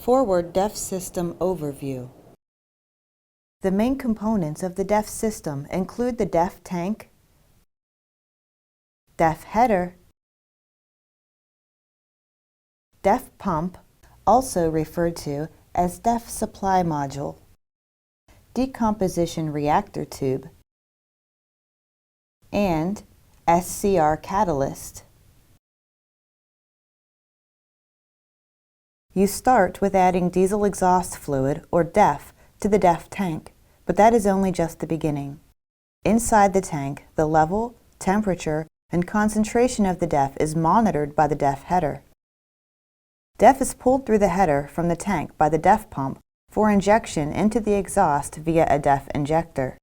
Forward DEF System Overview. The main components of the DEF system include the DEF tank, DEF header, DEF pump, also referred to as DEF supply module, decomposition reactor tube, and SCR catalyst. You start with adding diesel exhaust fluid, or DEF, to the DEF tank, but that is only just the beginning. Inside the tank, the level, temperature, and concentration of the DEF is monitored by the DEF header. DEF is pulled through the header from the tank by the DEF pump for injection into the exhaust via a DEF injector.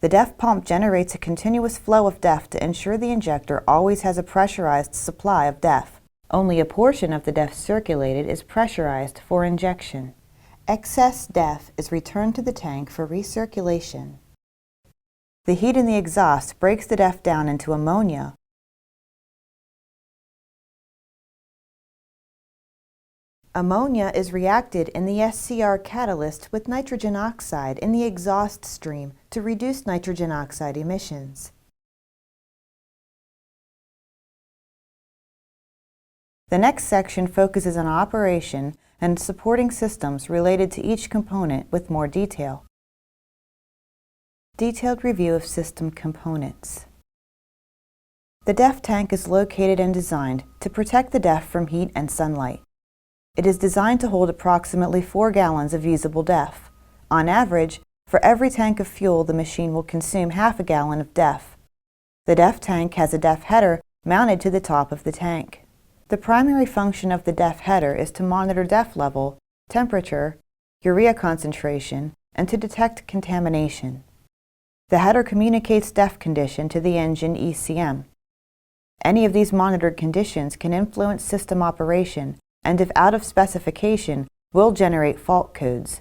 The DEF pump generates a continuous flow of DEF to ensure the injector always has a pressurized supply of DEF. Only a portion of the DEF circulated is pressurized for injection. Excess DEF is returned to the tank for recirculation. The heat in the exhaust breaks the DEF down into ammonia. Ammonia is reacted in the SCR catalyst with nitrogen oxide in the exhaust stream to reduce nitrogen oxide emissions. The next section focuses on operation and supporting systems related to each component with more detail. Detailed review of system components. The DEF tank is located and designed to protect the DEF from heat and sunlight. It is designed to hold approximately 4 gallons of usable DEF. On average, for every tank of fuel, the machine will consume half a gallon of DEF. The DEF tank has a DEF header mounted to the top of the tank. The primary function of the DEF header is to monitor DEF level, temperature, urea concentration, and to detect contamination. The header communicates DEF condition to the engine ECM. Any of these monitored conditions can influence system operation, and if out of specification, will generate fault codes.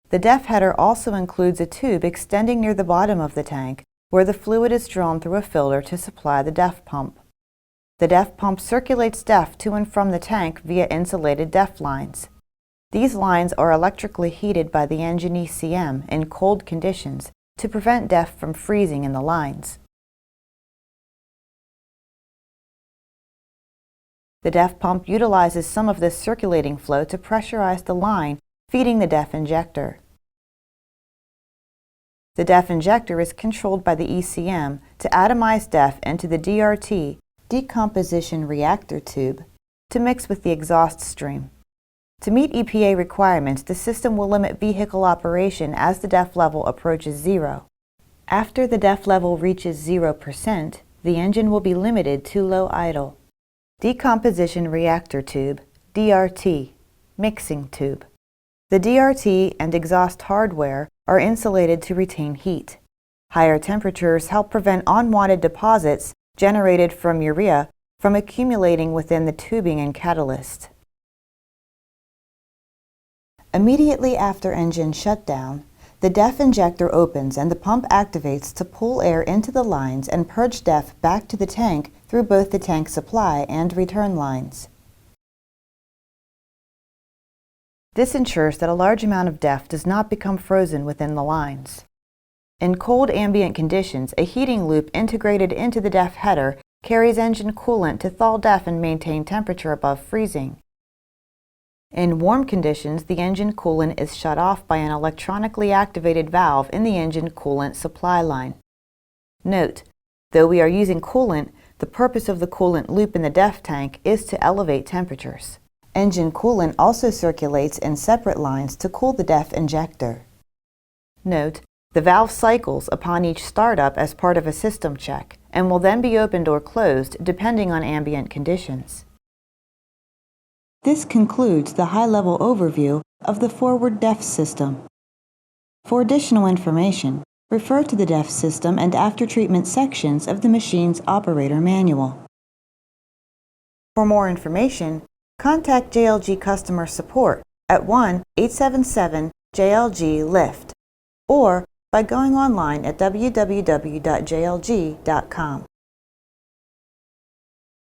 The DEF header also includes a tube extending near the bottom of the tank, where the fluid is drawn through a filter to supply the DEF pump. The DEF pump circulates DEF to and from the tank via insulated DEF lines. These lines are electrically heated by the engine ECM in cold conditions to prevent DEF from freezing in the lines. The DEF pump utilizes some of this circulating flow to pressurize the line feeding the DEF injector. The DEF injector is controlled by the ECM to atomize DEF into the DRT, decomposition reactor tube, to mix with the exhaust stream. To meet EPA requirements, the system will limit vehicle operation as the DEF level approaches 0. After the DEF level reaches 0%, the engine will be limited to low idle. Decomposition reactor tube, DRT, mixing tube. The DRT and exhaust hardware are insulated to retain heat. Higher temperatures help prevent unwanted deposits generated from urea from accumulating within the tubing and catalyst. Immediately after engine shutdown, the DEF injector opens and the pump activates to pull air into the lines and purge DEF back to the tank through both the tank supply and return lines. This ensures that a large amount of DEF does not become frozen within the lines. In cold ambient conditions, a heating loop integrated into the DEF header carries engine coolant to thaw DEF and maintain temperature above freezing. In warm conditions, the engine coolant is shut off by an electronically activated valve in the engine coolant supply line. Note, though we are using coolant, the purpose of the coolant loop in the DEF tank is to elevate temperatures. Engine coolant also circulates in separate lines to cool the DEF injector. Note, the valve cycles upon each startup as part of a system check and will then be opened or closed depending on ambient conditions. This concludes the high-level overview of the Forward DEF system. For additional information, refer to the DEF system and after-treatment sections of the machine's operator manual. For more information, contact JLG Customer Support at 1-877-JLG-LIFT or by going online at www.jlg.com.